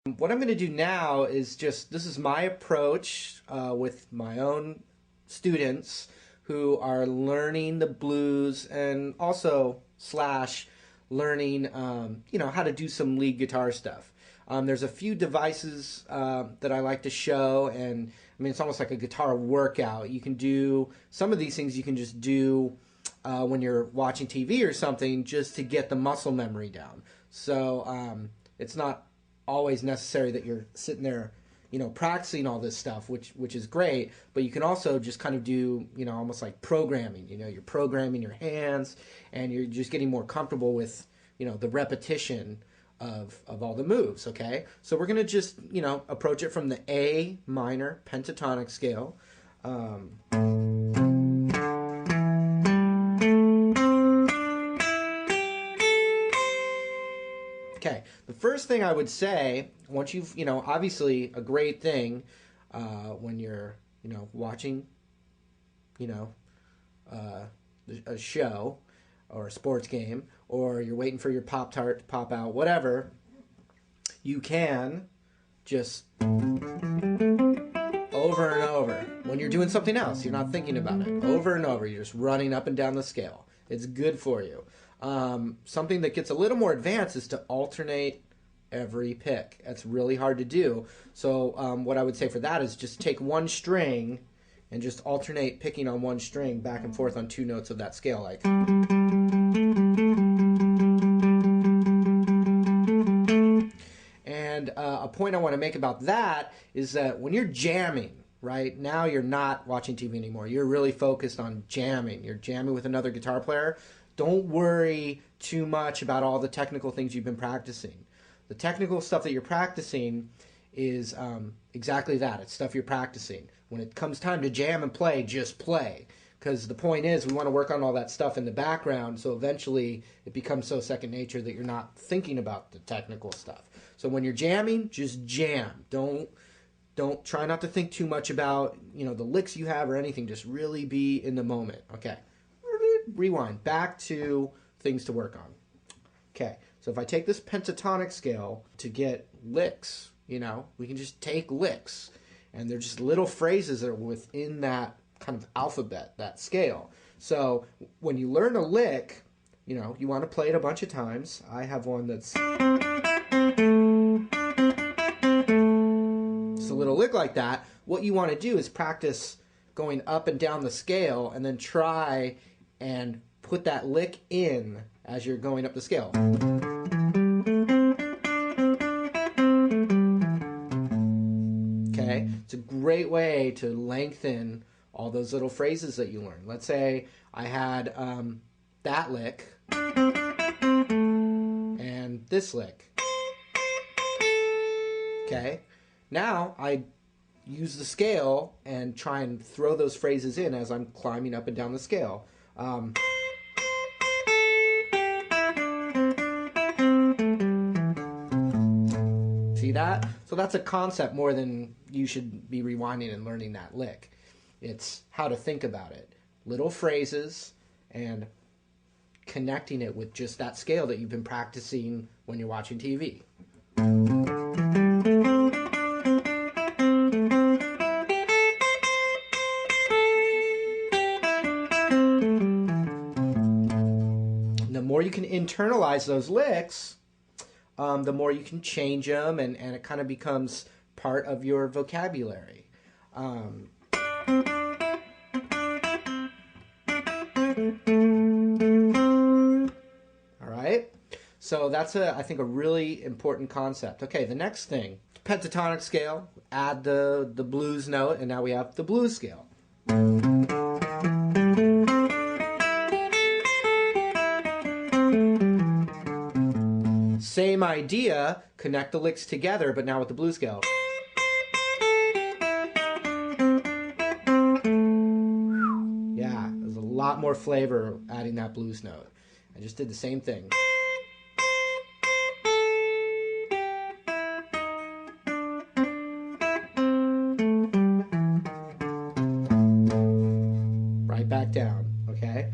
What I'm going to do now is this is my approach with my own students who are learning the blues and also slash learning, how to do some lead guitar stuff. There's a few devices that I like to show, and I mean, it's almost like a guitar workout. You can do some of these things you can just do when you're watching TV or something just to get the muscle memory down. So it's not always necessary that you're sitting there, practicing all this stuff, which is great. But you can also just kind of do, almost like programming. You're programming your hands, and you're just getting more comfortable with, the repetition of all the moves. Okay, so we're gonna just, approach it from the A minor pentatonic scale. Okay, the first thing I would say, once you've, obviously a great thing when you're, watching, a show or a sports game, or you're waiting for your Pop-Tart to pop out, whatever, you can just over and over. When you're doing something else, you're not thinking about it. Over and over, you're just running up and down the scale. It's good for you. Something that gets a little more advanced is to alternate every pick. That's really hard to do. So what I would say for that is just take one string and just alternate picking on one string back and forth on two notes of that scale, like. And a point I want to make about that is that when you're jamming, right, now you're not watching TV anymore. You're really focused on jamming. You're jamming with another guitar player. Don't worry too much about all the technical things you've been practicing. The technical stuff that you're practicing is exactly that. It's stuff you're practicing. When it comes time to jam and play, just play. Because the point is, we want to work on all that stuff in the background, so eventually it becomes so second nature that you're not thinking about the technical stuff. So when you're jamming, just jam. Don't try not to think too much about, the licks you have or anything. Just really be in the moment. Okay. Rewind back to things to work on. Okay, so if I take this pentatonic scale to get licks, we can just take licks, and they're just little phrases that are within that kind of alphabet, that scale. So when you learn a lick, you want to play it a bunch of times. I have one that's just a little lick like that. What you want to do is practice going up and down the scale, and then try and put that lick in as you're going up the scale. Okay, it's a great way to lengthen all those little phrases that you learn. Let's say I had that lick and this lick. Okay, now I use the scale and try and throw those phrases in as I'm climbing up and down the scale. See that? So that's a concept more than you should be rewinding and learning that lick. It's how to think about it. Little phrases and connecting it with just that scale that you've been practicing when you're watching TV. The more you can internalize those licks, the more you can change them, and it kind of becomes part of your vocabulary. All right? So that's, I think, a really important concept. Okay, the next thing, pentatonic scale, add the blues note, and now we have the blues scale. Same idea, connect the licks together, but now with the blues scale. Yeah, there's a lot more flavor adding that blues note. I just did the same thing. Right back down, okay?